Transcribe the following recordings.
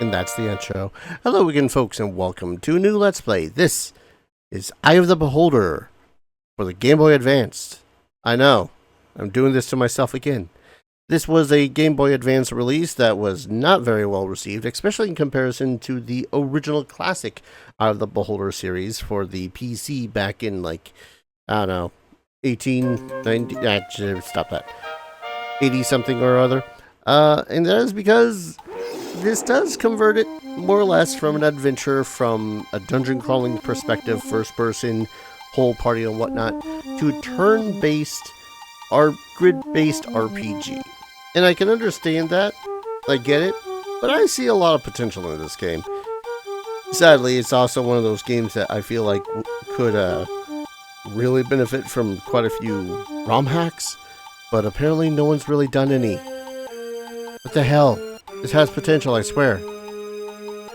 And that's the intro. Hello again, folks, and welcome to a new Let's Play. This is Eye of the Beholder for the Game Boy Advanced. I know, I'm doing this to myself again. This was a Game Boy Advance release that was not very well received, especially in comparison to the original classic Eye of the Beholder series for the PC back in, like, I don't know, 1890, actually, stop that, 80-something or other. And that is because this does convert it more or less from an adventure from a dungeon crawling perspective, first person, whole party and whatnot, to a turn-based or grid-based RPG. And I can understand that, I get it, but I see a lot of potential in this game. Sadly, it's also one of those games that I feel like could really benefit from quite a few ROM hacks, but apparently no one's really done any. What the hell? This has potential, I swear.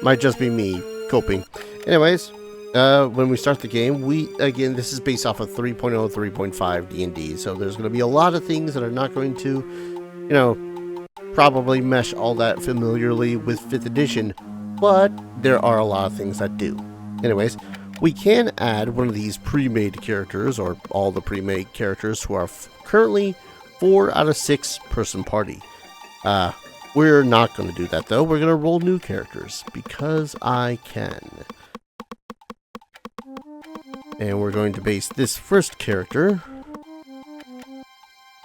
Might just be me coping. Anyways, when we start the game, again, this is based off of 3.0, 3.5 D&D, so there's going to be a lot of things that are not going to, probably mesh all that familiarly with 5th edition, but there are a lot of things that do. Anyways, we can add one of these pre-made characters, or all the pre-made characters, who are currently 4 out of 6 person party. We're not going to do that, though. We're going to roll new characters, because I can. And we're going to base this first character.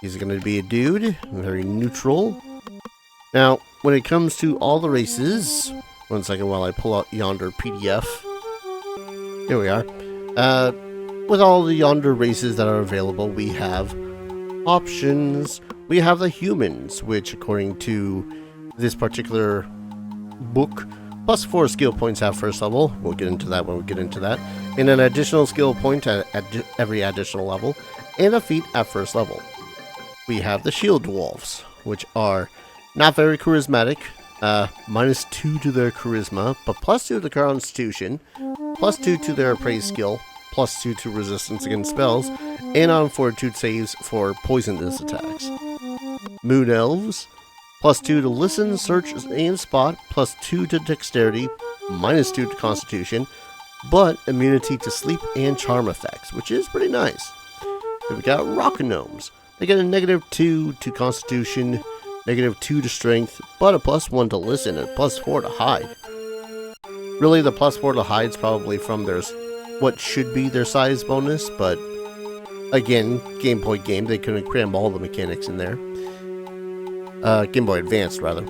He's going to be a dude, very neutral. Now, when it comes to all the races, one second while I pull out yonder PDF. Here we are. With all the yonder races that are available, we have options. We have the humans, which according to this particular book, plus 4 skill points at first level. We'll get into that when we get into that. And an additional skill point at every additional level, and a feat at first level. We have the shield dwarfs, which are not very charismatic, -2 to their charisma, but +2 to the constitution, +2 to their appraise skill, +2 to resistance against spells, and on fortitude saves for poisonous attacks. Moon elves, +2 to listen, search, and spot, +2 to dexterity, -2 to constitution, but immunity to sleep and charm effects, which is pretty nice. Then we got rock gnomes. They get a -2 to constitution, -2 to strength, but a +1 to listen and +4 to hide. Really, the +4 to hide is probably from what should be their size bonus, but again, Game Boy game, they couldn't cram all the mechanics in there. Game Boy Advanced, rather.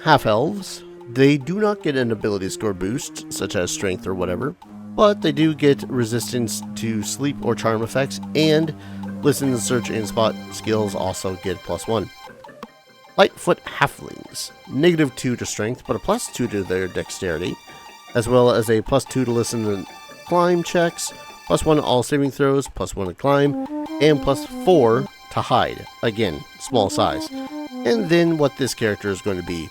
Half-elves, they do not get an ability score boost, such as strength or whatever, but they do get resistance to sleep or charm effects, and listen, search, and spot skills also get +1. Lightfoot halflings, -2 to strength, but a +2 to their dexterity, as well as a +2 to listen and climb checks, +1 to all saving throws, +1 to climb, and +4 to hide. Again, small size. And then what this character is going to be: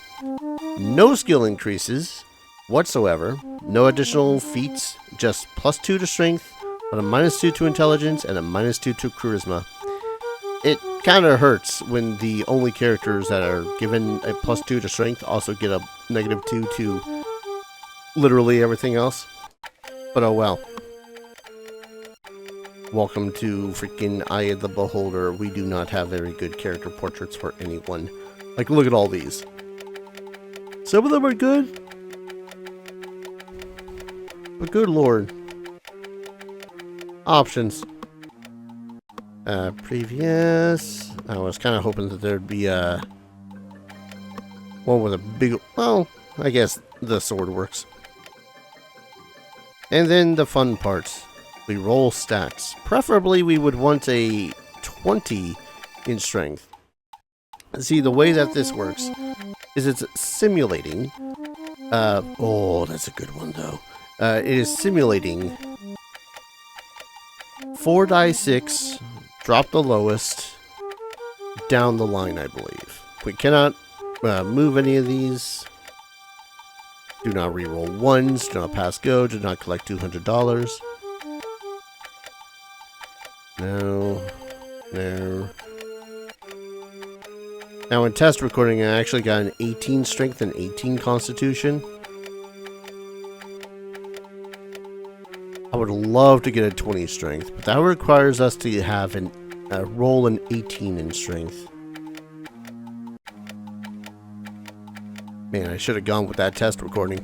no skill increases whatsoever, no additional feats, just +2 to strength, but a -2 to intelligence and a -2 to charisma. It kind of hurts when the only characters that are given a +2 to strength also get a -2 to literally everything else. But oh well. Welcome to freaking Eye of the Beholder. We do not have very good character portraits for anyone. Like, look at all these. Some of them are good. But good lord. Options. Previous. I was kind of hoping that there'd be one with a big... Well, I guess the sword works. And then the fun part. We roll stats. Preferably we would want a 20 in strength. See, the way that this works is it's simulating... oh, that's a good one though. It is simulating 4 die 6, drop the lowest, down the line, I believe. We cannot move any of these. Do not reroll ones, do not pass go, do not collect $200. No. No. Now in test recording, I actually got an 18 strength and 18 constitution. I would love to get a 20 strength, but that requires us to have a roll an 18 in strength. Man, I should have gone with that test recording.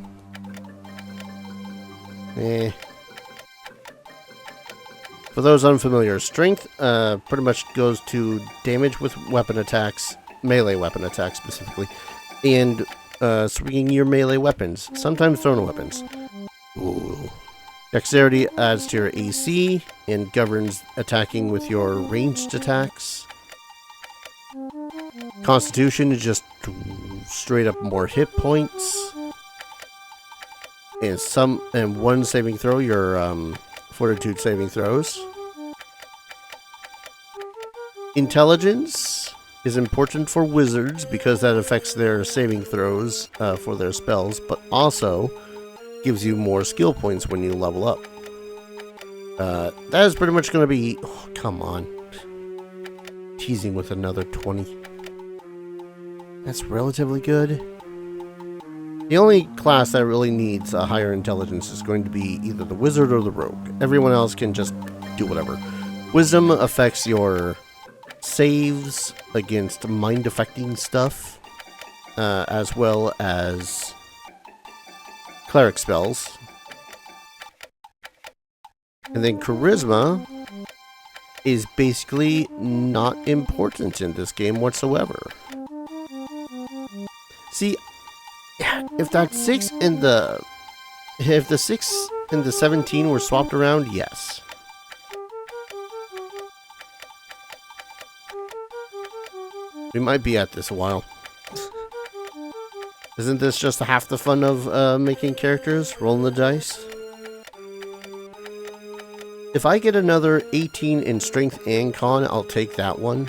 For those unfamiliar, strength pretty much goes to damage with weapon attacks, melee weapon attacks specifically, and swinging your melee weapons, sometimes thrown weapons. Ooh. Dexterity adds to your AC and governs attacking with your ranged attacks. Constitution is just straight up more hit points. And one saving throw, your fortitude saving throws. Intelligence is important for wizards because that affects their saving throws for their spells, but also gives you more skill points when you level up. That is pretty much going to be... Oh, come on. Teasing with another 20. That's relatively good. The only class that really needs a higher intelligence is going to be either the wizard or the rogue. Everyone else can just do whatever. Wisdom affects your saves against mind-affecting stuff, as well as cleric spells. And then charisma is basically not important in this game whatsoever. See, if that 6 and the... If the 6 and the 17 were swapped around, yes. We might be at this a while. Isn't this just half the fun of making characters? Rolling the dice? If I get another 18 in strength and con, I'll take that one.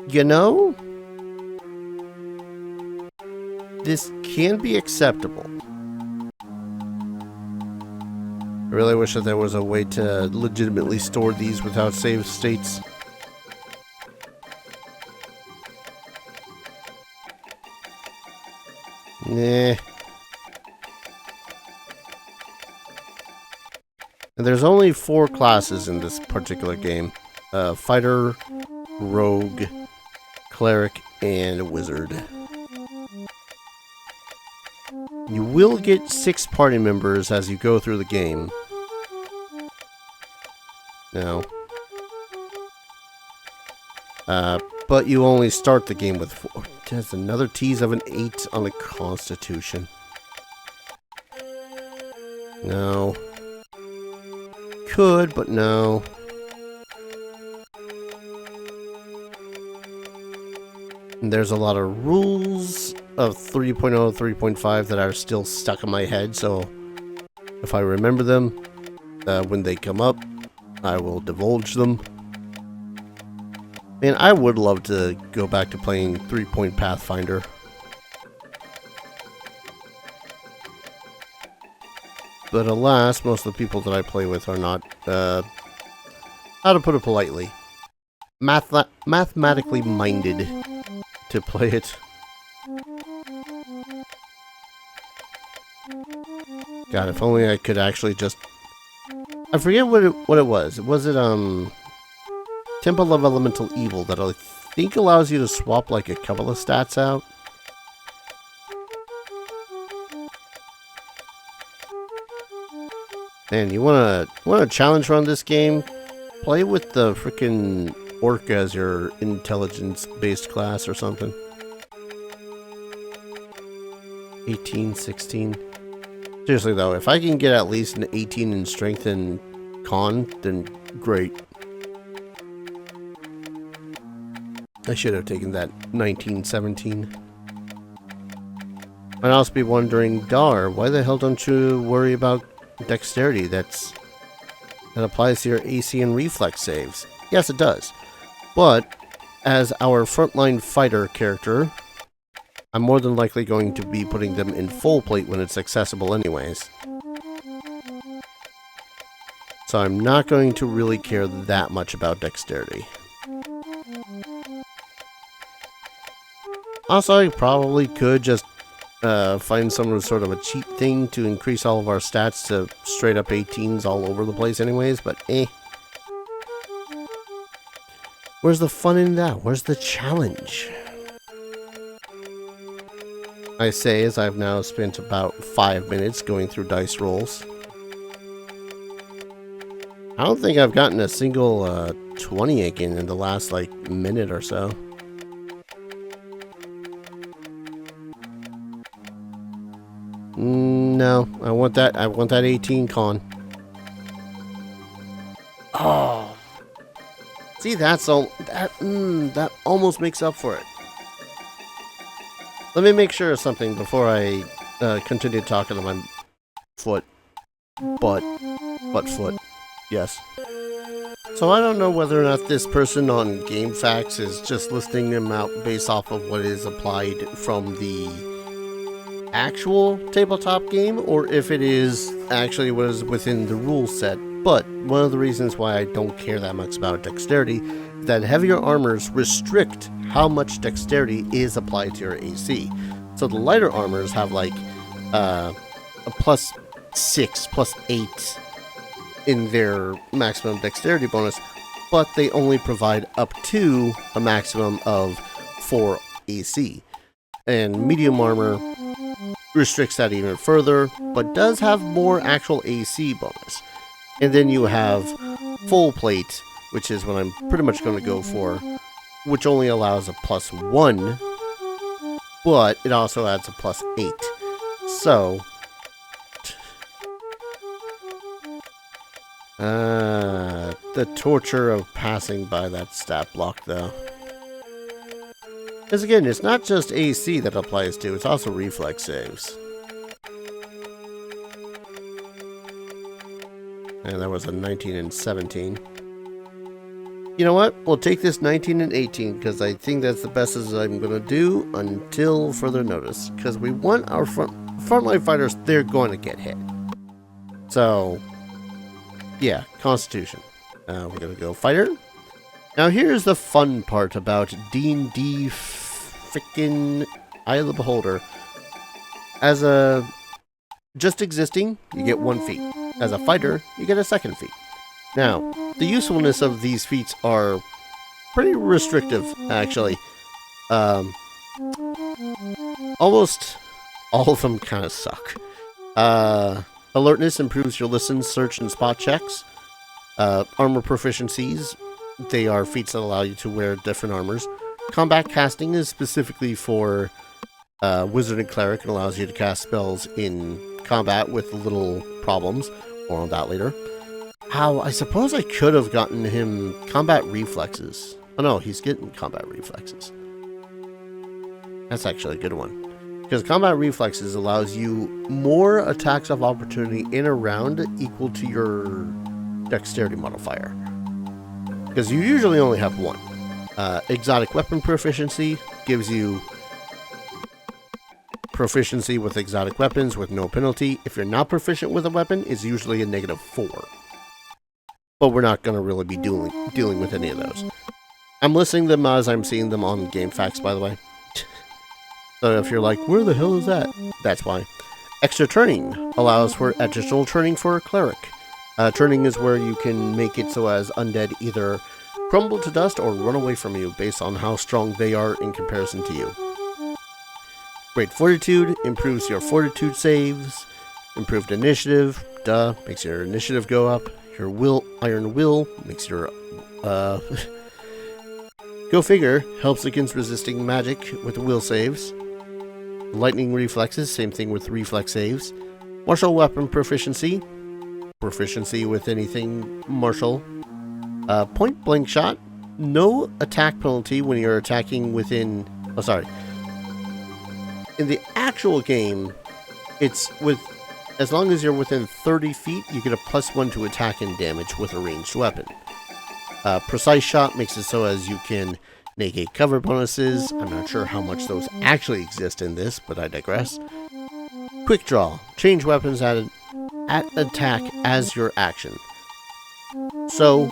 You know, this can be acceptable. I really wish that there was a way to legitimately store these without save states. Nah. And there's only 4 classes in this particular game. Fighter, Rogue, Cleric, and Wizard. You will get 6 party members as you go through the game. Now. But you only start the game with 4. There's another tease of an 8 on the Constitution. No. Could, but no. And there's a lot of rules of 3.0, 3.5 that are still stuck in my head, so if I remember them, when they come up, I will divulge them. Man, I would love to go back to playing 3-point Pathfinder. But alas, most of the people that I play with are not, how to put it politely, mathematically minded to play it. God, if only I could actually just... I forget what it was. Was it, Temple of Elemental Evil that I think allows you to swap like a couple of stats out. Man, you wanna challenge run this game? Play with the freaking orc as your intelligence-based class or something. 18, 16. Seriously though, if I can get at least an 18 in strength and con, then great. I should have taken that 19, 17. Might also be wondering, Dar, why the hell don't you worry about dexterity? That applies to your AC and reflex saves. Yes, it does. But as our frontline fighter character, I'm more than likely going to be putting them in full plate when it's accessible anyways. So I'm not going to really care that much about dexterity. Also, I probably could just find some sort of a cheat thing to increase all of our stats to straight up 18s all over the place anyways, but eh. Where's the fun in that? Where's the challenge? I say as I've now spent about 5 minutes going through dice rolls. I don't think I've gotten a single 20 again in the last like minute or so. No, I want that 18 con. Oh. See, that almost makes up for it. Let me make sure of something before I continue talking to my foot. Butt foot. Yes. So I don't know whether or not this person on GameFAQs is just listing them out based off of what is applied from the actual tabletop game, or if it is actually what is within the rule set. But one of the reasons why I don't care that much about dexterity is that heavier armors restrict how much dexterity is applied to your AC. So the lighter armors have like a +6, +8 in their maximum dexterity bonus, but they only provide up to a maximum of 4 AC. And medium armor restricts that even further, but does have more actual AC bonus. And then you have full plate, which is what I'm pretty much going to go for, which only allows a +1, but it also adds a +8. So, the torture of passing by that stat block, though. Because again, it's not just AC that applies to, it's also reflex saves. And that was a 19 and 17. You know what? We'll take this 19 and 18 because I think that's the best as I'm going to do until further notice. Because we want our frontline fighters, they're going to get hit. So, yeah, Constitution. We're going to go fighter. Now here's the fun part about D&D frickin' Eye of the Beholder. As a just existing, you get 1 feat. As a fighter, you get a 2nd feat. Now, the usefulness of these feats are pretty restrictive, actually. Almost all of them kind of suck. Alertness improves your listen, search, and spot checks. Armor proficiencies, they are feats that allow you to wear different armors. Combat casting is specifically for wizard and cleric and allows you to cast spells in combat with little problems. More on that later. I suppose I could have gotten him combat reflexes. Oh no, he's getting combat reflexes. That's actually a good one. Because combat reflexes allows you more attacks of opportunity in a round equal to your dexterity modifier. Because you usually only have 1. Exotic weapon proficiency gives you proficiency with exotic weapons with no penalty. If you're not proficient with a weapon, it's usually a -4. But we're not going to really be dealing with any of those. I'm listing them as I'm seeing them on GameFAQs, by the way. So if you're like, where the hell is that? That's why. Extra turning allows for additional turning for a cleric. Turning is where you can make it so as undead either crumble to dust or run away from you based on how strong they are in comparison to you. Great Fortitude improves your fortitude saves. Improved Initiative, makes your initiative go up. Your Iron Will makes your, Go Figure helps against resisting magic with the will saves. Lightning Reflexes, same thing with reflex saves. Martial Weapon Proficiency, proficiency with anything martial. Point Blank Shot, no attack penalty when you're attacking within, in the actual game, it's with, as long as you're within 30 feet, you get a +1 to attack and damage with a ranged weapon. Precise Shot makes it so as you can negate cover bonuses. I'm not sure how much those actually exist in this, but I digress. Quick Draw, change weapons at attack as your action. So,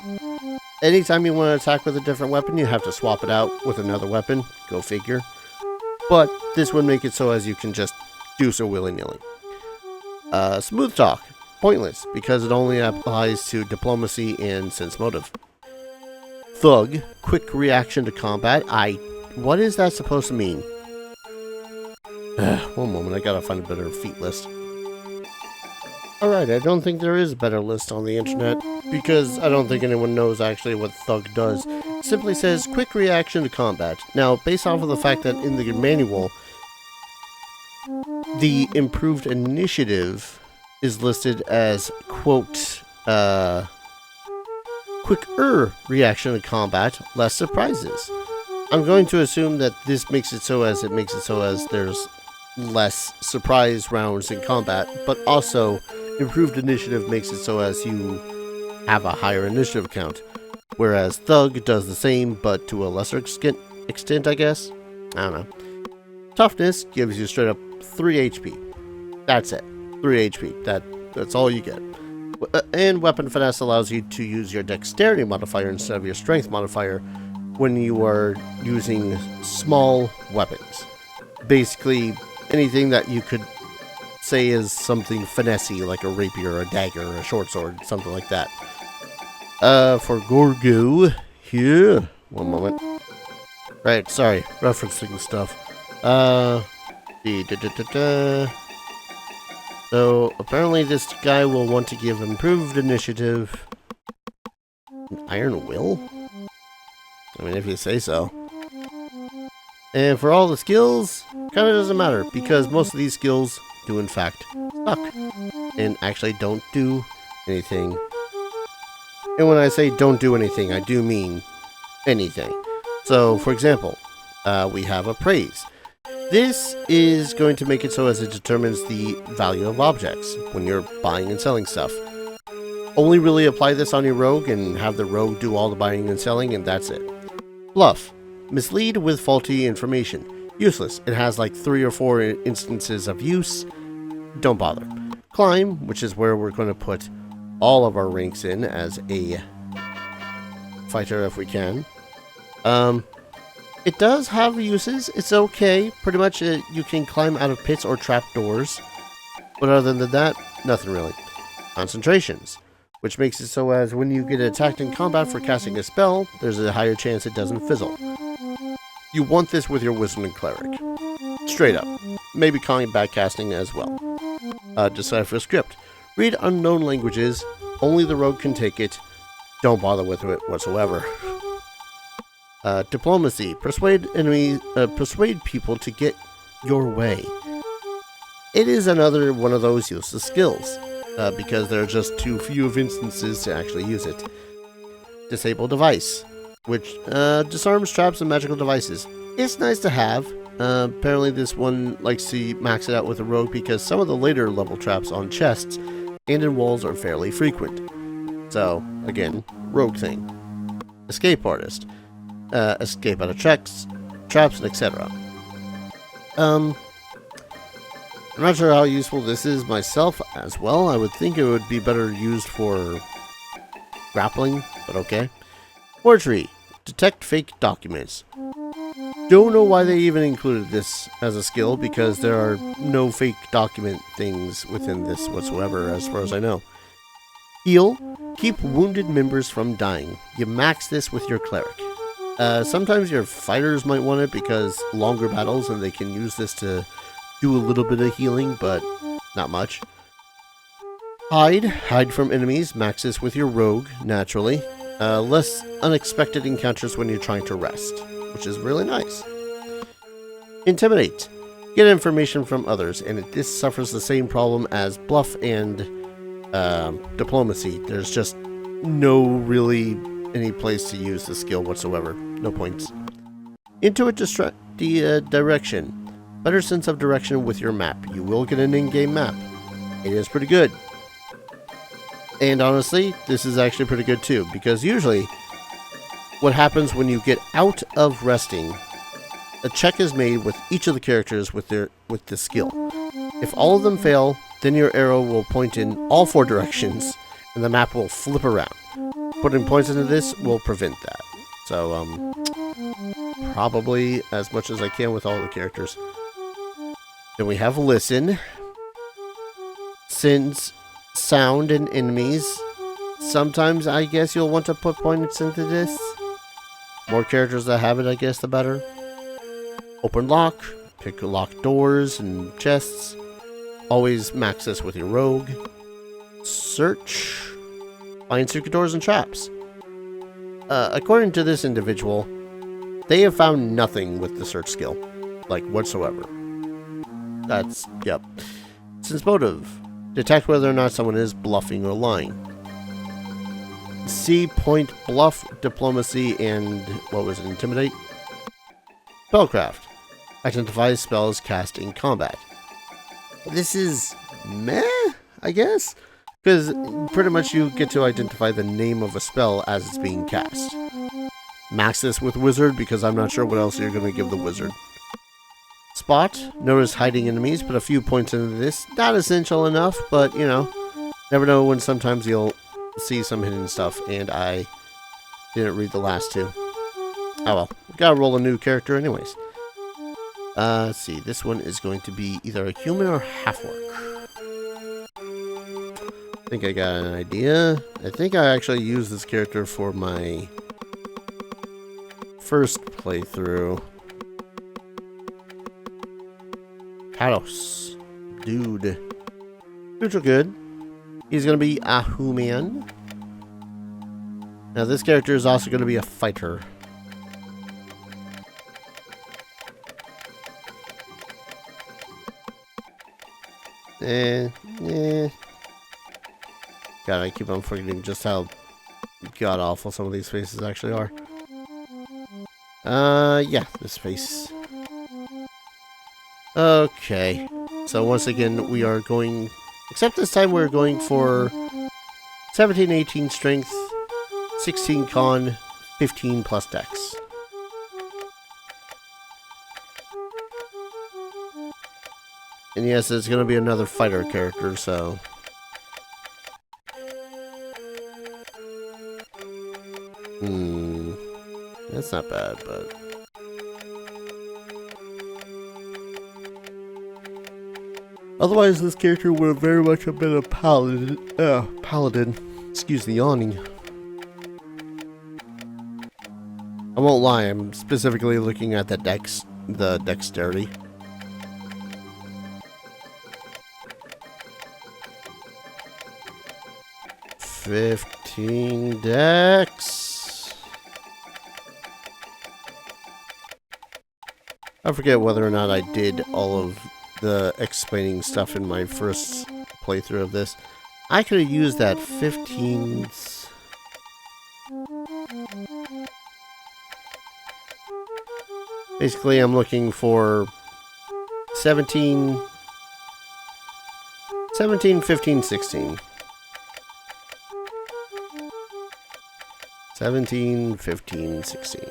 anytime you want to attack with a different weapon, you have to swap it out with another weapon. Go figure. But this would make it so as you can just do so willy-nilly. Smooth Talk, pointless, because it only applies to diplomacy and sense motive. Thug, quick reaction to combat. What is that supposed to mean? One moment, I gotta find a better feat list. Alright, I don't think there is a better list on the internet, because I don't think anyone knows actually what Thug does. It simply says, quick reaction to combat. Now, based off of the fact that in the manual, the improved initiative is listed as, quote, quicker reaction to combat, less surprises. I'm going to assume that this makes it so as there's less surprise rounds in combat, but also improved initiative makes it so as you have a higher initiative count, whereas Thug does the same, but to a lesser extent, I guess? I don't know. Toughness gives you straight up 3 HP. That's it. 3 HP. That's all you get. And Weapon Finesse allows you to use your Dexterity modifier instead of your Strength modifier when you are using small weapons. Basically, anything that you could say is something finessey, like a rapier, or a dagger, or a short sword, something like that. For Gorgo, here, one moment. Right, sorry, referencing stuff. So, apparently this guy will want to give improved initiative. An Iron Will? I mean, if you say so. And for all the skills, kind of doesn't matter, because most of these skills do in fact suck. And actually don't do anything. And when I say don't do anything, I do mean anything. So, for example, we have Appraise. This is going to make it so as it determines the value of objects when you're buying and selling stuff. Only really apply this on your rogue and have the rogue do all the buying and selling, and that's it. Bluff. Mislead with faulty information. Useless. It has like 3 or 4 instances of use. Don't bother. Climb, which is where we're going to put all of our ranks in as a fighter if we can. It does have uses. It's okay. Pretty much you can climb out of pits or trap doors. But other than that, nothing really. Concentrations, which makes it so as when you get attacked in combat for casting a spell, there's a higher chance it doesn't fizzle. You want this with your Wizard and Cleric. Straight up. Maybe combat casting as well. Decipher Script. Read unknown languages. Only the rogue can take it. Don't bother with it whatsoever. Diplomacy. Persuade people to get your way. It is another one of those useless skills, because there are just too few of instances to actually use it. Disable Device, which disarms traps and magical devices. It's nice to have. Apparently this one likes to max it out with a rogue because some of the later level traps on chests and in walls are fairly frequent. So, again, rogue thing. Escape Artist. Escape out of traps, and etc. I'm not sure how useful this is myself as well. I would think it would be better used for grappling, but okay. Forgery. Detect fake documents. Don't know why they even included this as a skill, because there are no fake document things within this whatsoever, as far as I know. Heal. Keep wounded members from dying. You max this with your cleric. Sometimes your fighters might want it because longer battles and they can use this to do a little bit of healing, but not much. Hide. Hide from enemies. Max this with your rogue, naturally. Less unexpected encounters when you're trying to rest, which is really nice. Intimidate. Get information from others, and this suffers the same problem as bluff and diplomacy. There's just no really any place to use the skill whatsoever. No points. Intuit direction. Better sense of direction with your map. You will get an in-game map. It is pretty good. And honestly, this is actually pretty good too, because usually what happens when you get out of resting, a check is made with each of the characters with the skill. If all of them fail, then your arrow will point in all 4 directions, and the map will flip around. Putting points into this will prevent that. So, probably as much as I can with all the characters. Then we have Listen. Sends sound and enemies. Sometimes I guess you'll want to put points into this. More characters that have it, I guess, the better. Open lock. Pick locked doors and chests. Always max this with your rogue. Search. Find secret doors and traps. According to this individual, they have found nothing with the search skill. Like, whatsoever. That's, yep. Since motive. Detect whether or not someone is bluffing or lying. C. Point bluff, diplomacy, and what was it? Intimidate? Spellcraft. Identifies spells cast in combat. This is meh, I guess? Because pretty much you get to identify the name of a spell as it's being cast. Max this with Wizard because I'm not sure what else you're going to give the Wizard. Spot. Notice hiding enemies, put a few points into this. Not essential enough, but you know, never know when sometimes you'll see some hidden stuff, and I didn't read the last 2. Oh well, we gotta roll a new character anyways. Let's see, this one is going to be either a human or half-orc. I think I got an idea. I think I actually used this character for my first playthrough. Kalos. Dude. Dudes are good. He's going to be a human. Now this character is also going to be a fighter. God, I keep on forgetting just how god-awful some of these faces actually are. Yeah, this face. Okay. So once again, we are going... Except this time we're going for 17, 18 strength, 16 con, 15 plus dex. And yes, it's going to be another fighter character, so... That's not bad, but... Otherwise, this character would have very much been a paladin. Excuse the yawning. I won't lie, I'm specifically looking at the dexterity. $15 dex. I forget whether or not I did all of the explaining stuff in my first playthrough of this. I could have used that 15... Basically, I'm looking for 17, 15, 16. 17, 15, 16.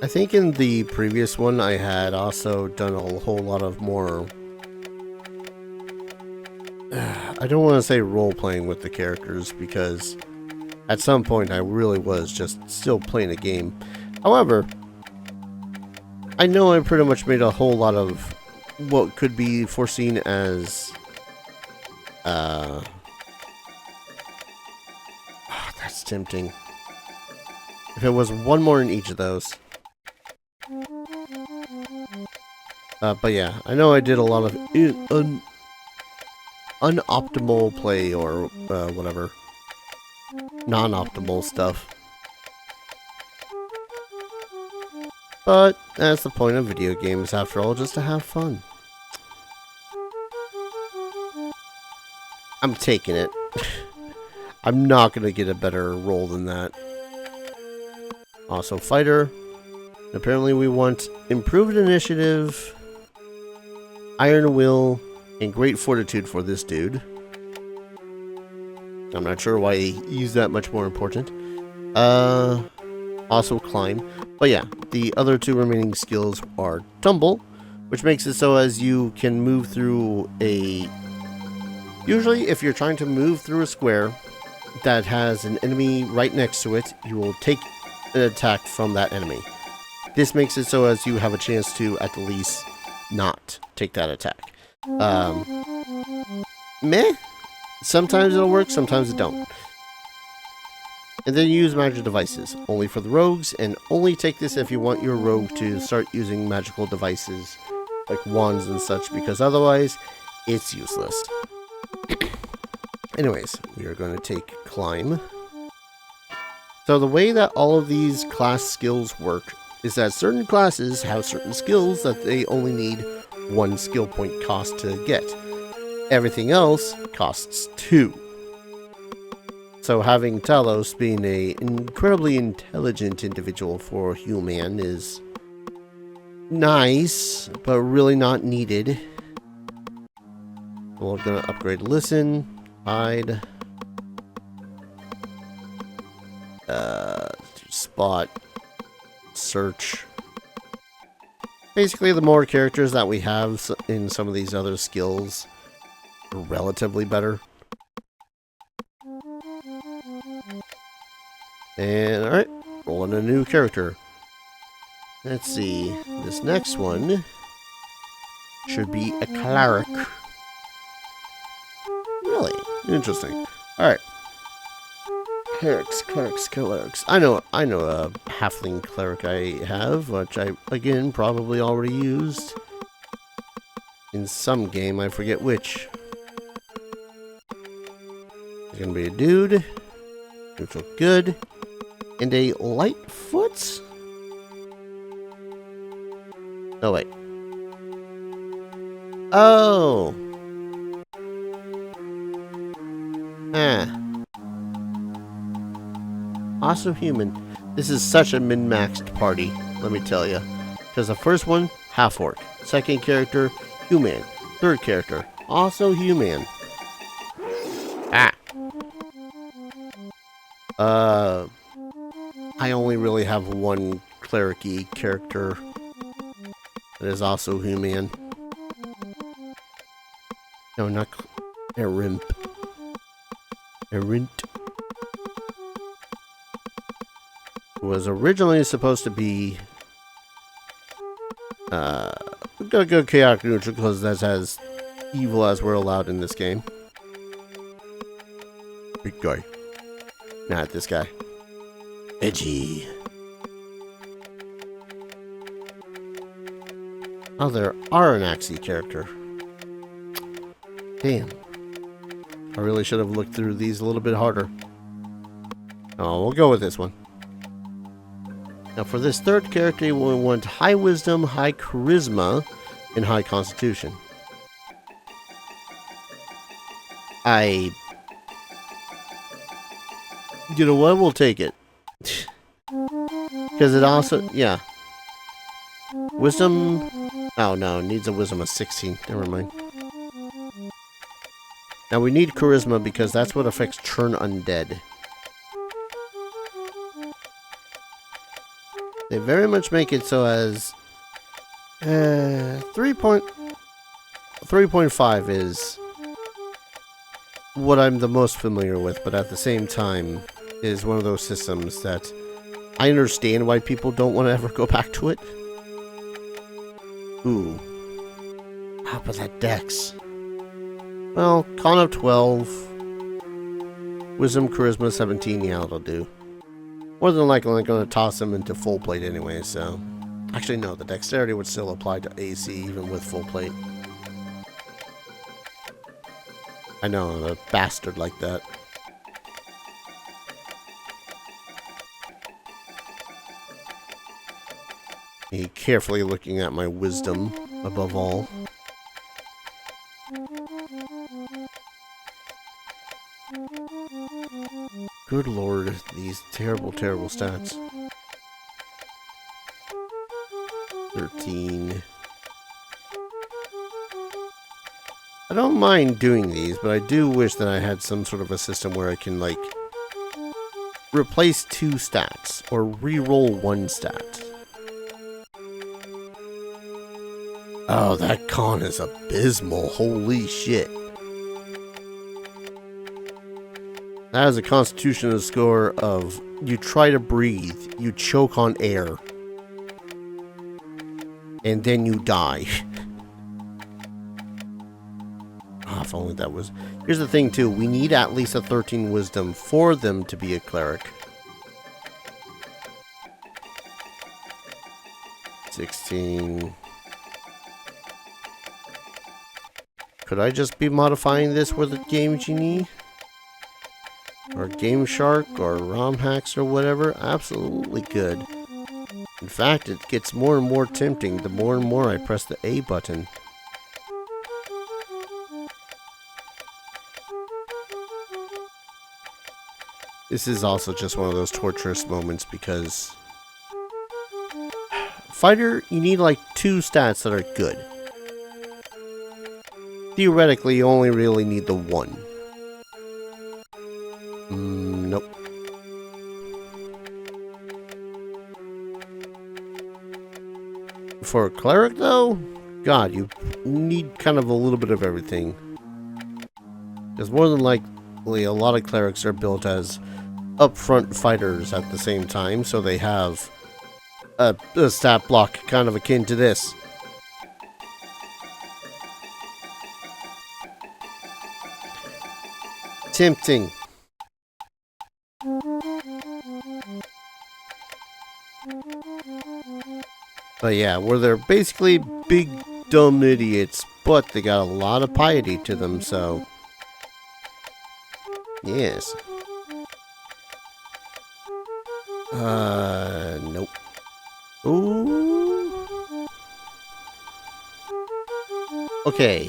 I think in the previous one I had also done a whole lot of more... I don't want to say role-playing with the characters because at some point I really was just still playing a game. However, I know I pretty much made a whole lot of what could be foreseen as that's tempting. If it was one more in each of those. But yeah, I know I did a lot of unoptimal play or whatever. Non-optimal stuff. But that's the point of video games after all, just to have fun. I'm taking it. I'm not going to get a better roll than that. Also fighter. Apparently we want improved initiative, iron will, and great fortitude for this dude. I'm not sure why he's that much more important. Also climb. But yeah, the other two remaining skills are tumble, which makes it so as you can move through a... Usually if you're trying to move through a square that has an enemy right next to it, you will take an attack from that enemy. This makes it so as you have a chance to at least not take that attack. Meh? Sometimes it'll work, sometimes it don't. And then use magic devices, only for the rogues, and only take this if you want your rogue to start using magical devices, like wands and such, because otherwise, it's useless. Anyways, we are going to take climb. So the way that all of these class skills work is that certain classes have certain skills that they only need 1 skill point cost to get. Everything else costs 2. So having Talos being an incredibly intelligent individual for human is nice, but really not needed. We're going to upgrade listen, hide, spot, search. Basically, the more characters that we have in some of these other skills, are relatively better. And alright, rolling a new character. Let's see. This next one should be a cleric. Really? Interesting. Alright. Clerics. I know a halfling cleric I have, which I, again, probably already used. In some game, I forget which. There's gonna be a dude. Neutral good. And a Lightfoot? Oh, wait. Oh! Also human. This is such a min-maxed party, let me tell you. Because the first one, half-orc. Second character, human. Third character, also human. I only really have one cleric-y character that is also human. No, not Erint. Was originally supposed to be we're gonna go chaotic neutral because that's as evil as we're allowed in this game. Big guy. Not this guy. Edgy. Oh, there are an Axie character. Damn. I really should have looked through these a little bit harder. Oh, we'll go with this one. Now for this third character, we want high wisdom, high charisma, and high constitution. You know what? We'll take it. Because it also, yeah. Wisdom, oh no, it needs a wisdom of 16. Never mind. Now we need charisma because that's what affects turn undead. They very much make it so as 3.5 is what I'm the most familiar with, but at the same time is one of those systems that I understand why people don't want to ever go back to it. Ooh. Ah, but that dex. Well, con of 12. Wisdom, charisma, 17. Yeah, that'll do. More than likely, I'm going to toss him into full plate anyway, so... Actually, no, the dexterity would still apply to AC even with full plate. I know, I'm a bastard like that. Me carefully looking at my wisdom, above all. Good lord, these terrible, terrible stats. 13. I don't mind doing these, but I do wish that I had some sort of a system where I can, like, replace 2 stats, or re-roll 1 stat. Oh, that con is abysmal. Holy shit. That is a constitutional score of you try to breathe, you choke on air, and then you die. Oh, if only that was... Here's the thing, too. We need at least a 13 wisdom for them to be a cleric. 16... Could I just be modifying this with a Game Genie? Or Game Shark, or ROM hacks, or whatever? Absolutely good. In fact, it gets more and more tempting the more and more I press the A button. This is also just one of those torturous moments because... Fighter, you need like 2 stats that are good. Theoretically, you only really need the 1. Nope. For a cleric, though, God, you need kind of a little bit of everything. Because more than likely, a lot of clerics are built as upfront fighters at the same time, so they have a stat block kind of akin to this. Tempting. But yeah, where they're basically big dumb idiots, but they got a lot of piety to them, so yes. Nope. Ooh. Okay.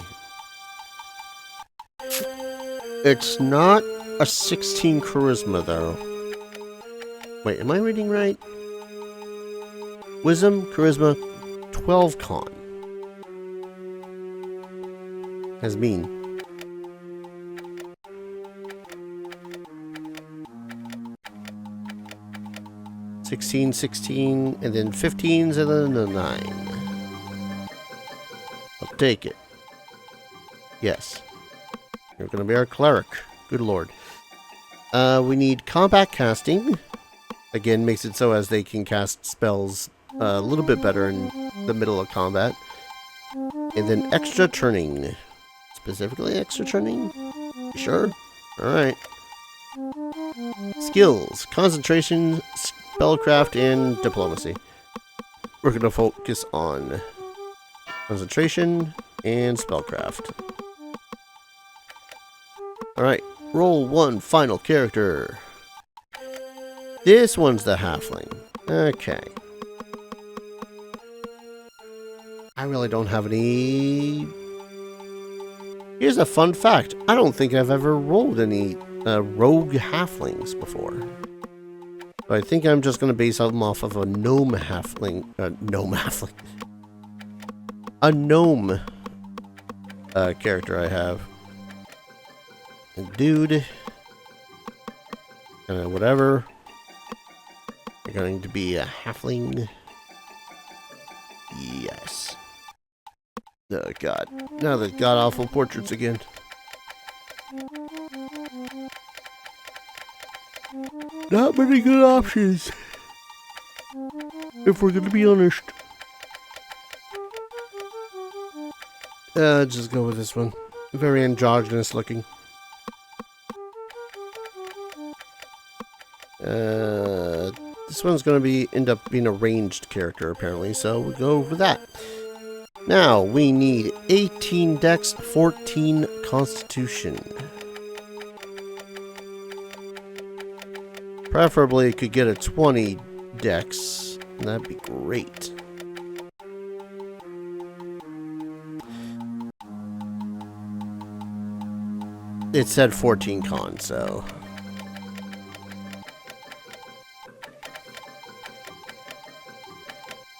It's not a 16 charisma, though. Wait, am I reading right? Wisdom, charisma, 12 con. Has mean. $16, 16, and then 15s, and then a 9. I'll take it. Yes. You're going to be our cleric. Good lord. We need combat casting. Again, makes it so as they can cast spells a little bit better in the middle of combat. And then extra turning. Specifically extra turning? You sure? Alright. Skills. Concentration, spellcraft, and diplomacy. We're going to focus on concentration and spellcraft. Alright, roll 1 final character. This one's the halfling. Okay. I really don't have any... Here's a fun fact. I don't think I've ever rolled any rogue halflings before. But I think I'm just going to base them off of a gnome halfling. A gnome character I have. Dude, whatever. You're going to be a halfling. Yes. Oh god. Now the god awful portraits again. Not many good options, if we're gonna be honest. Just go with this one. Very androgynous looking. This one's going to end up being a ranged character, apparently, so we'll go over that. Now, we need 18 Dex, 14 Constitution. Preferably, could get a 20 Dex, and that'd be great. It said 14 Con, so...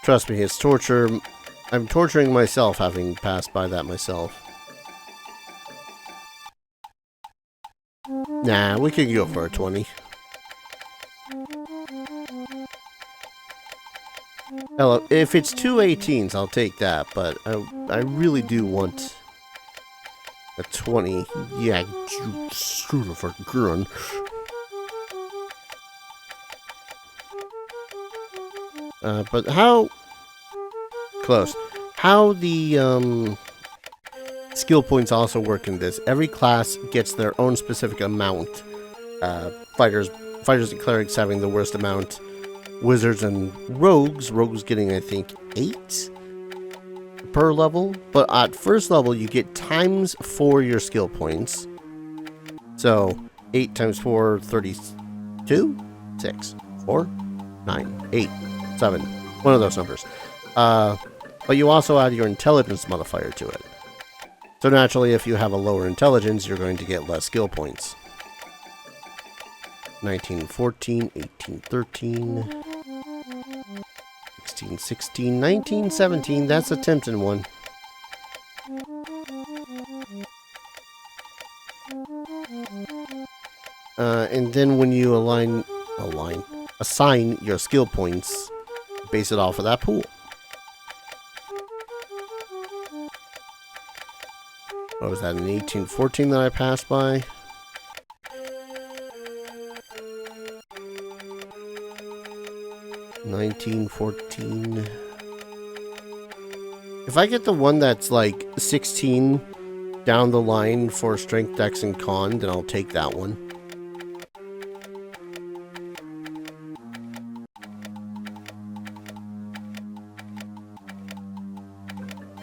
Trust me, it's torture. I'm torturing myself having passed by that myself. Nah, we could go for a 20. Hello, if it's two 18s, I'll take that, but I really do want a 20. Yeah, screw the fucking gun. But how... Close. How the skill points also work in this. Every class gets their own specific amount. Fighters and clerics having the worst amount. Wizards and rogues getting, I think, 8 per level. But at first level, you get times 4 your skill points. So, 8 times 4, 32? 6, 4, 9, 8, 7. One of those numbers. But you also add your intelligence modifier to it. So naturally, if you have a lower intelligence, you're going to get less skill points. 19, 14, 18, 13, 16, 16, 19, 17. That's a tempting one. And then when you assign your skill points, base it off of that pool. What was that, an 1814 that I passed by? $19.14. If I get the one that's like 16 down the line for strength, dex, and con, then I'll take that one.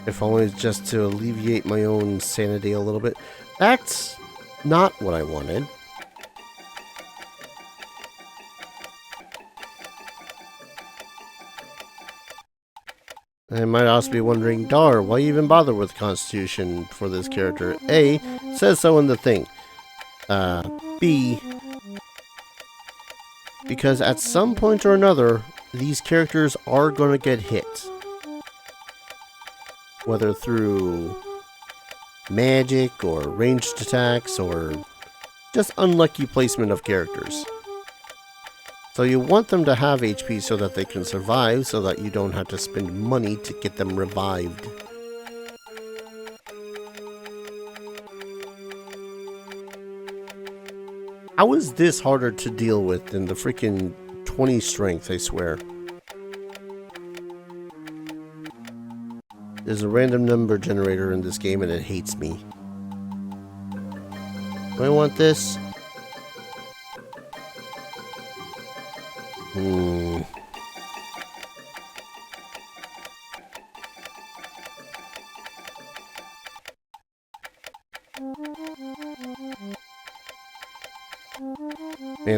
If only just to alleviate my own sanity a little bit. That's not what I wanted. I might also be wondering, Dar, why even bother with Constitution for this character? A, says so in the thing. B, because at some point or another, these characters are going to get hit. Whether through magic or ranged attacks or just unlucky placement of characters. So you want them to have HP so that they can survive, so that you don't have to spend money to get them revived. How is this harder to deal with than the freaking 20 strength, I swear? There's a random number generator in this game and it hates me. Do I want this? Man,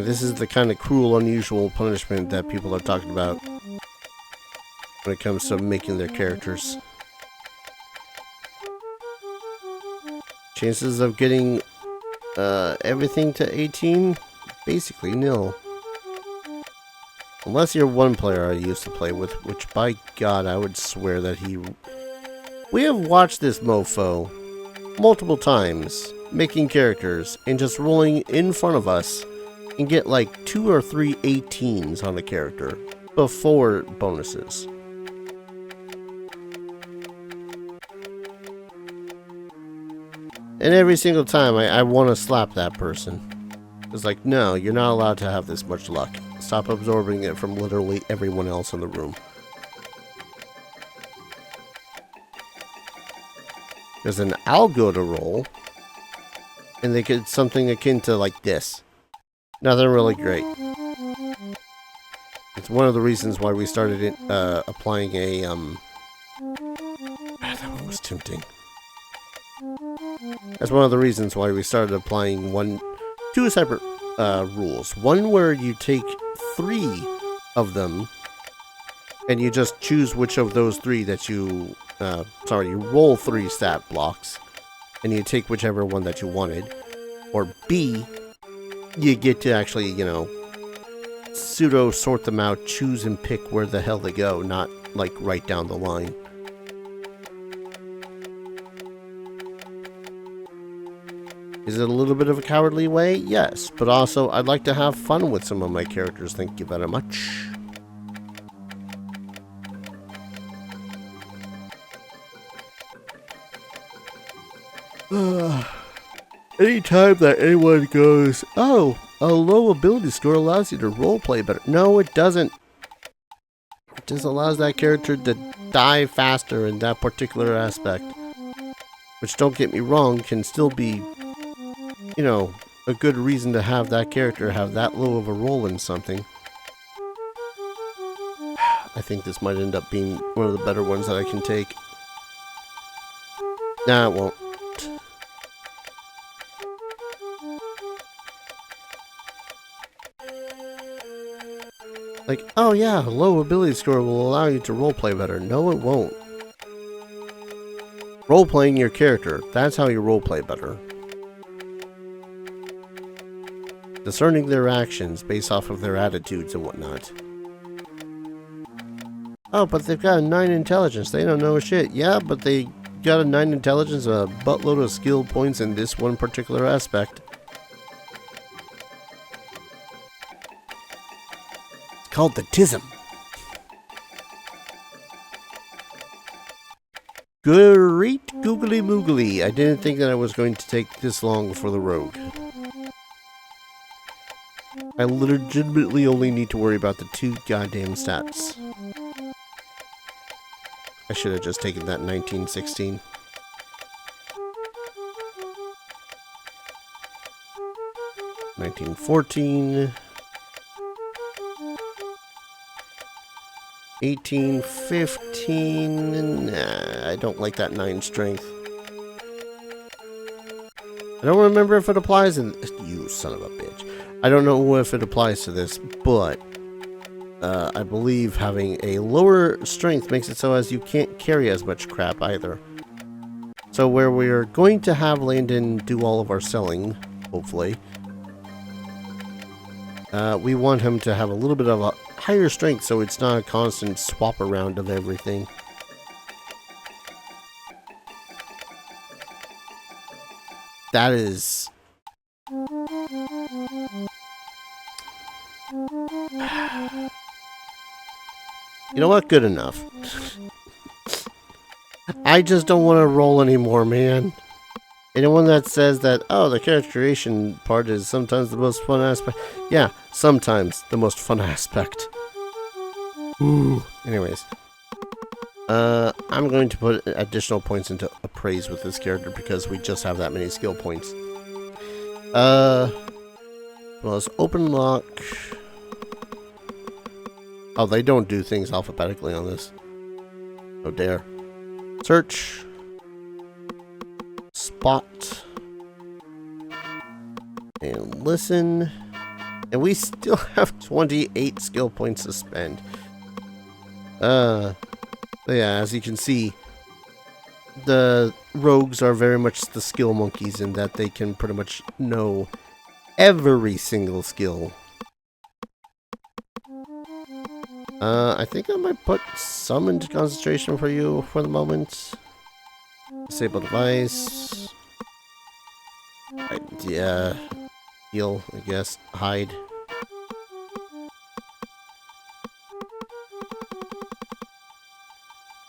this is the kind of cruel, unusual punishment that people are talking about when it comes to making their characters. Chances of getting everything to 18? Basically nil. Unless you're one player I used to play with, which by God, I would swear that he... We have watched this mofo multiple times, making characters, and just rolling in front of us, and get like 2 or 3 18s on a character, before bonuses. And every single time, I want to slap that person. It's like, no, you're not allowed to have this much luck. Stop absorbing it from literally everyone else in the room. Because then I'll go to roll, and they get something akin to like this. Nothing really great. It's one of the reasons why we started applying a that one was tempting. That's one of the reasons why we started applying two separate rules. One where you take 3 of them, and you just choose which of those 3 that you you roll 3 stat blocks, and you take whichever one that you wanted. Or B, you get to actually, pseudo sort them out, choose and pick where the hell they go, not like right down the line. Is it a little bit of a cowardly way? Yes, but also I'd like to have fun with some of my characters. Thank you very much. Anytime that anyone goes, oh, a low ability score allows you to roleplay better. No, it doesn't. It just allows that character to die faster in that particular aspect. Which, don't get me wrong, can still be, a good reason to have that character have that low of a role in something. I think this might end up being one of the better ones that I can take. Nah, it won't. Like, oh yeah, low ability score will allow you to roleplay better. No, it won't. Roleplaying your character, that's how you roleplay better. Discerning their actions based off of their attitudes and whatnot. Oh, but they've got a 9 intelligence. They don't know shit. Yeah, but they got a 9 intelligence, a buttload of skill points in this one particular aspect. Called the TISM. Great googly moogly. I didn't think that I was going to take this long for the rogue. I legitimately only need to worry about the 2 goddamn stats. I should have just taken that 1916. $1914. 1815. Nah, I don't like that 9 strength. I don't remember if it applies in... You son of a bitch. I don't know if it applies to this, but I believe having a lower strength makes it so as you can't carry as much crap either. So where we're going to have Landon do all of our selling, hopefully, we want him to have a little bit of a higher strength so it's not a constant swap around of everything. That is... You know what? Good enough. I just don't want to roll anymore, man. Anyone that says that, oh, the character creation part is sometimes the most fun aspect. Yeah, sometimes the most fun aspect. Ooh. Anyways. I'm going to put additional points into appraise with this character because we just have that many skill points. Well, let's open lock. Oh, they don't do things alphabetically on this. Oh, dare. Search. Spot. And listen. And we still have 28 skill points to spend. Yeah, as you can see, the rogues are very much the skill monkeys in that they can pretty much know every single skill. I think I might put some into concentration for you for the moment. Disable device. Yeah. Heal, I guess. Hide.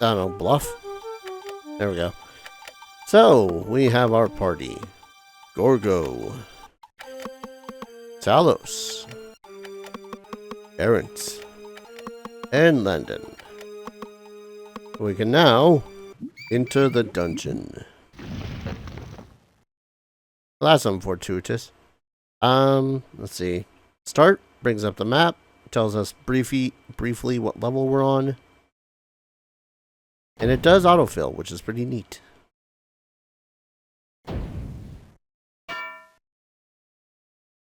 I don't know, bluff? There we go. So, we have our party. Gorgo. Talos. Errant. And Landon. We can now enter the dungeon. Well, that's unfortuitous. Let's see. Start brings up the map, tells us briefly what level we're on. And it does autofill, which is pretty neat.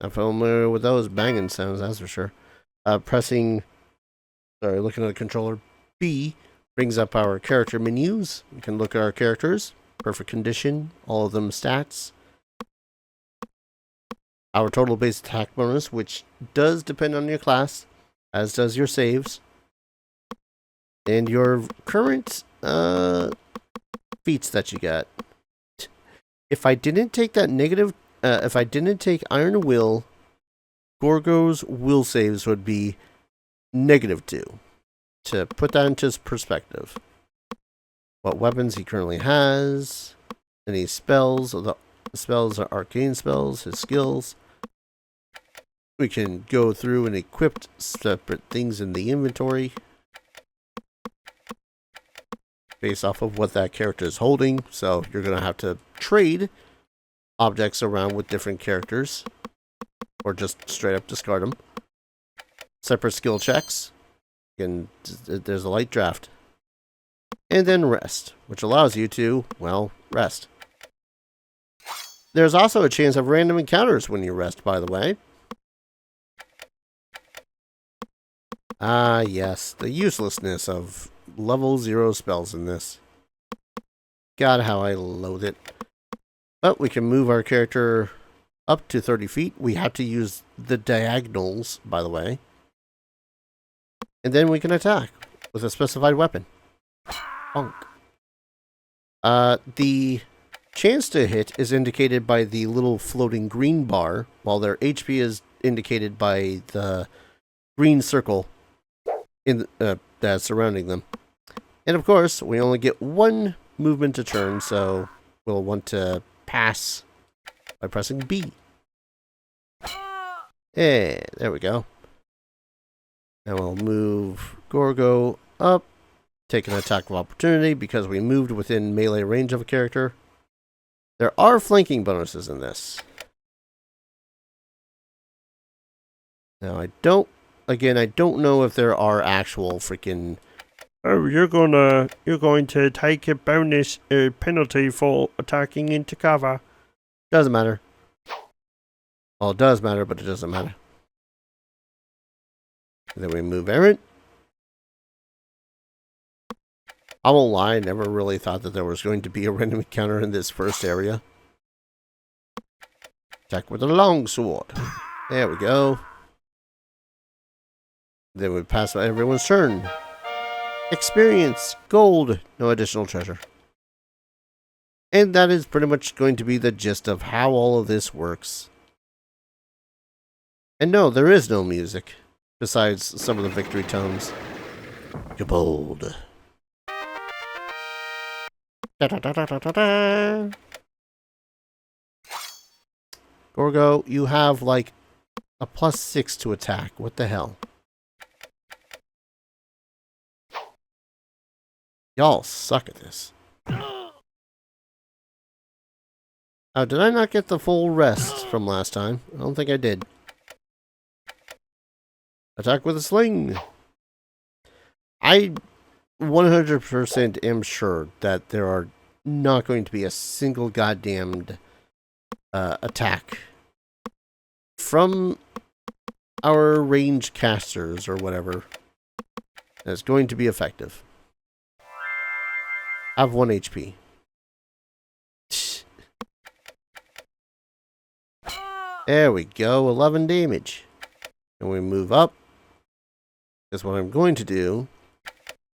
I'm familiar with those banging sounds, that's for sure. Looking at the controller, B brings up our character menus. We can look at our characters, perfect condition, all of them stats. Our total base attack bonus, which does depend on your class, as does your saves. And your current feats that you got. If I didn't take that negative, if I didn't take Iron Will, Gorgo's will saves would be -2. To put that into perspective. What weapons he currently has, any spells, the spells are arcane spells, his skills. We can go through and equip separate things in the inventory based off of what that character is holding. So you're going to have to trade objects around with different characters, or just straight up discard them. Separate skill checks, and there's a light draft. And then rest, which allows you to, well, rest. There's also a chance of random encounters when you rest, by the way. Ah, yes, the uselessness of level 0 spells in this. God, how I loathe it. But we can move our character up to 30 feet. We have to use the diagonals, by the way. And then we can attack with a specified weapon. Bonk. The chance to hit is indicated by the little floating green bar, while their HP is indicated by the green circle in that's surrounding them. And of course, we only get one movement a turn, so we'll want to pass by pressing B. Hey, there we go. And we'll move Gorgo up, take an attack of opportunity because we moved within melee range of a character. There are flanking bonuses in this. Now, I don't know if there are actual freaking... Oh, you're going to take a bonus penalty for attacking into cover. Doesn't matter. Well, it does matter, but it doesn't matter. And then we move Errant. I won't lie, I never really thought that there was going to be a random encounter in this first area. Attack with a longsword. There we go. Then we pass by everyone's turn. Experience, gold, no additional treasure. And that is pretty much going to be the gist of how all of this works. And no, there is no music, besides some of the victory tones. Gabold. Da, da, da, da, da, da, da. Gorgo, you have like a +6 to attack. What the hell? Y'all suck at this. Oh, did I not get the full rest from last time? I don't think I did. Attack with a sling. I 100% am sure that there are not going to be a single goddamned attack from our range casters or whatever that's going to be effective. I have 1 HP. There we go, 11 damage. And we move up. That's what I'm going to do.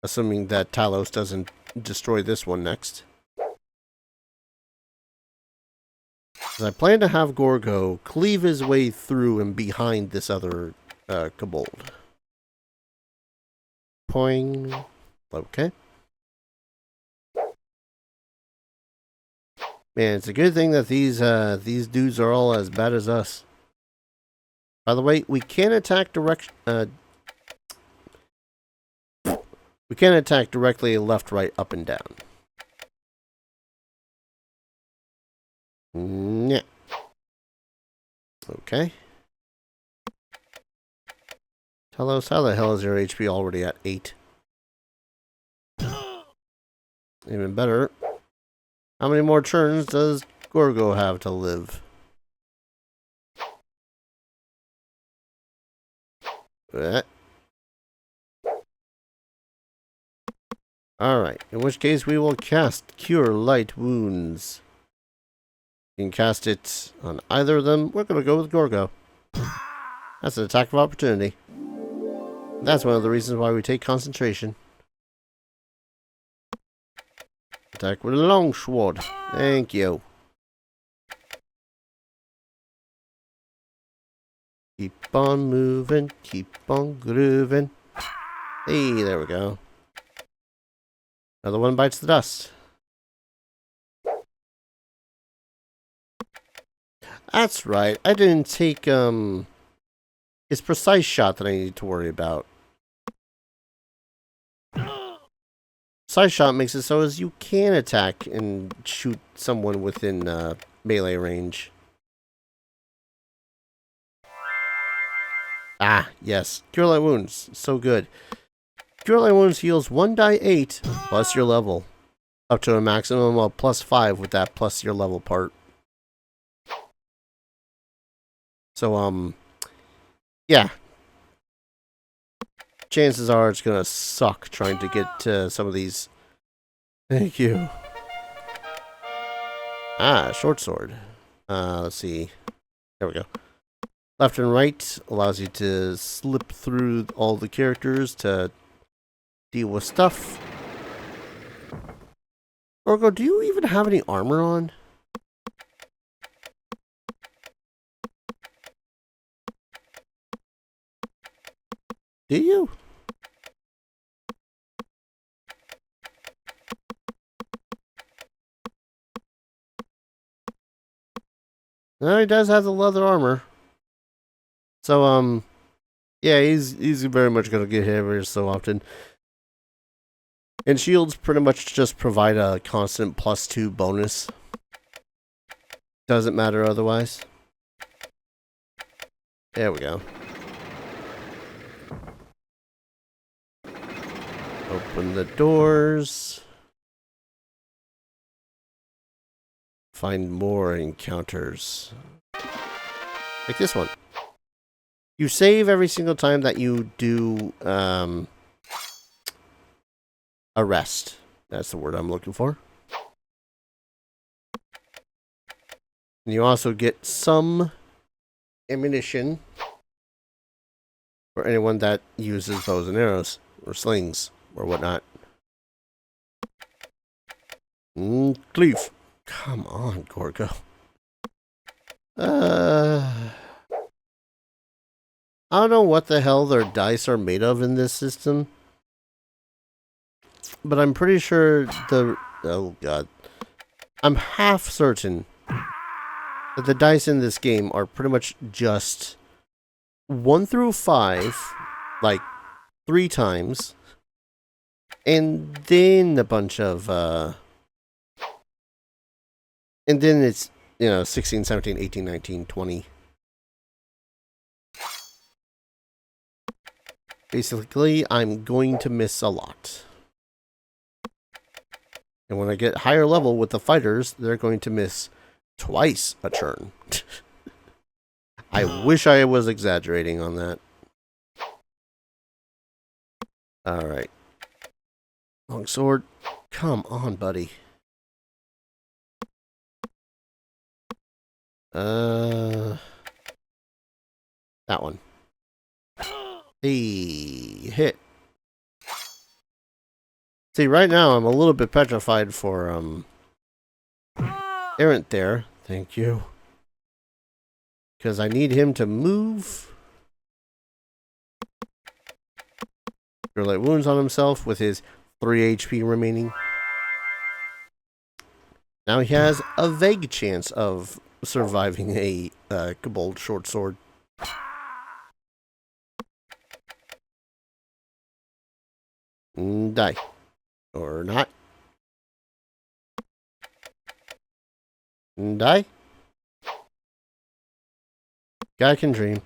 Assuming that Talos doesn't destroy this one next. I plan to have Gorgo cleave his way through and behind this other kobold. Poing. Okay. Man, it's a good thing that these dudes are all as bad as us. By the way, we can attack we can attack directly left, right, up, and down. Yeah. Okay. Tell us, how the hell is your HP already at 8? Even better. How many more turns does Gorgo have to live? Alright, in which case we will cast Cure Light Wounds. You can cast it on either of them. We're going to go with Gorgo. That's an attack of opportunity. That's one of the reasons why we take concentration. Attack with a long sword. Thank you. Keep on moving, keep on grooving. Hey, there we go. Another one bites the dust. That's right. I didn't take, it's precise shot that I need to worry about. Precise shot makes it so as you can attack and shoot someone within, melee range. Ah, yes. Cure Light Wounds. So good. Cure Light Wounds heals 1 die 8 plus your level. Up to a maximum of plus 5 with that plus your level part. So, yeah. Chances are it's gonna suck trying to get to some of these. Thank you. Ah, short sword. Let's see. There we go. Left and right allows you to slip through all the characters to deal with stuff. Gorgo, do you even have any armor on? Do you? No, he does have the leather armor. So, yeah, he's very much gonna get hit every so often. And shields pretty much just provide a constant +2 bonus. Doesn't matter otherwise. There we go. Open the doors. Find more encounters. Like this one. You save every single time that you do a rest. That's the word I'm looking for. And you also get some ammunition for anyone that uses bows and arrows or slings or whatnot. Cleave. Come on, Gorgo. I don't know what the hell their dice are made of in this system. But I'm pretty sure oh god. I'm half certain that the dice in this game are pretty much just 1 through 5, like 3 times. And then a bunch of, and then it's, 16, 17, 18, 19, 20. Basically, I'm going to miss a lot. And when I get higher level with the fighters, they're going to miss twice a turn. I wish I was exaggerating on that. Alright. Longsword. Come on, buddy. That one. Hey, hit. See, right now I'm a little bit petrified for, Errant there. Thank you. Because I need him to move. Light wounds on himself with his 3 HP remaining. Now he has a vague chance of surviving a Kobold short sword. Die. Or not. Die. Guy can dream.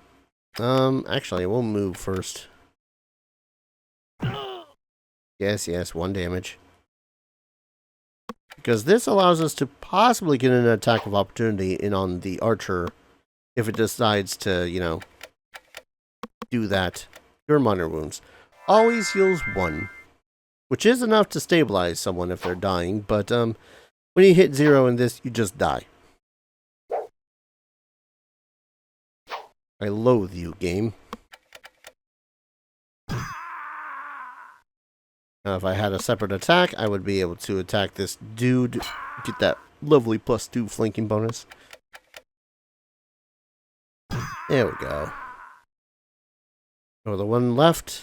Actually, we'll move first. Yes, 1 damage. Because this allows us to possibly get an attack of opportunity in on the archer if it decides to, you know, do that. Your minor wounds. Always heals 1, which is enough to stabilize someone if they're dying, but when you hit 0 in this, you just die. I loathe you, game. Now, if I had a separate attack, I would be able to attack this dude, get that lovely +2 flanking bonus. There we go. Oh, the one left.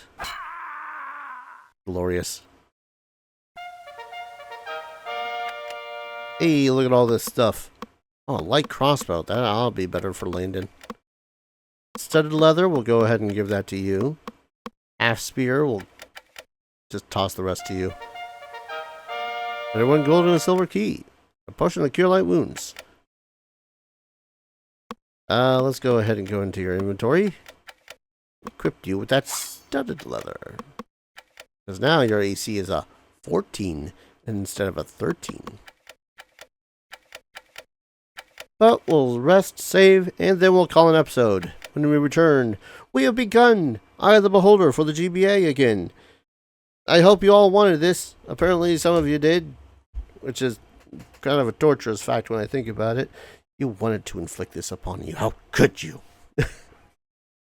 Glorious. Hey, look at all this stuff. Oh, light crossbow. That'll be better for Landon. Studded leather, we'll go ahead and give that to you. Half spear, we'll just toss the rest to you. Another 1 gold and a silver key. A potion to cure light wounds. Let's go ahead and go into your inventory. Equip you with that studded leather. Because now your AC is a 14 instead of a 13. But we'll rest, save, and then we'll call an episode. When we return, we have begun Eye of the Beholder for the GBA again. I hope you all wanted this. Apparently some of you did, which is kind of a torturous fact when I think about it. You wanted to inflict this upon you. How could you?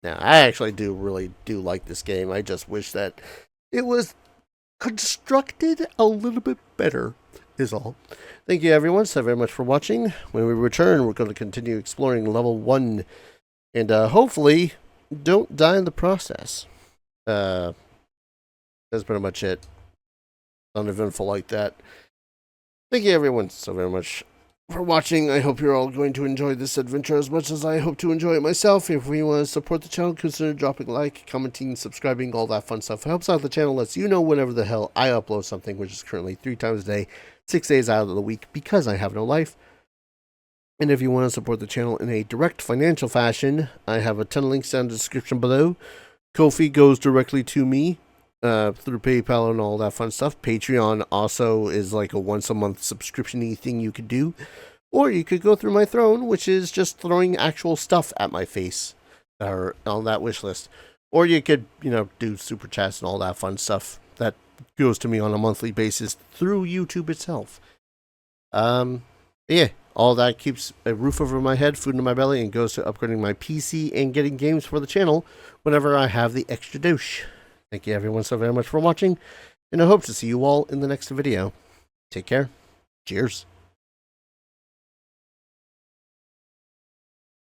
Now, I actually really do like this game. I just wish that it was constructed a little bit better, is all. Thank you, everyone, so very much for watching. When we return, we're going to continue exploring level 1. And hopefully, don't die in the process. That's pretty much it. Uneventful like that. Thank you, everyone, so very much for watching. I hope you're all going to enjoy this adventure as much as I hope to enjoy it myself. If you want to support the channel, consider dropping a like, commenting, subscribing, all that fun stuff. It helps out the channel, lets you know whenever the hell I upload something, which is currently 3 times a day, 6 days out of the week, because I have no life. And if you want to support the channel in a direct financial fashion, I have a ton of links down in the description below. Ko-fi goes directly to me through PayPal and all that fun stuff. Patreon also is like a once-a-month subscription-y thing you could do. Or you could go through my throne, which is just throwing actual stuff at my face or on that wish list. Or you could, you know, do super chats and all that fun stuff that goes to me on a monthly basis through YouTube itself. Yeah, all that keeps a roof over my head, food in my belly, and goes to upgrading my PC and getting games for the channel whenever I have the extra douche. Thank you everyone so very much for watching, and I hope to see you all in the next video. Take care. Cheers.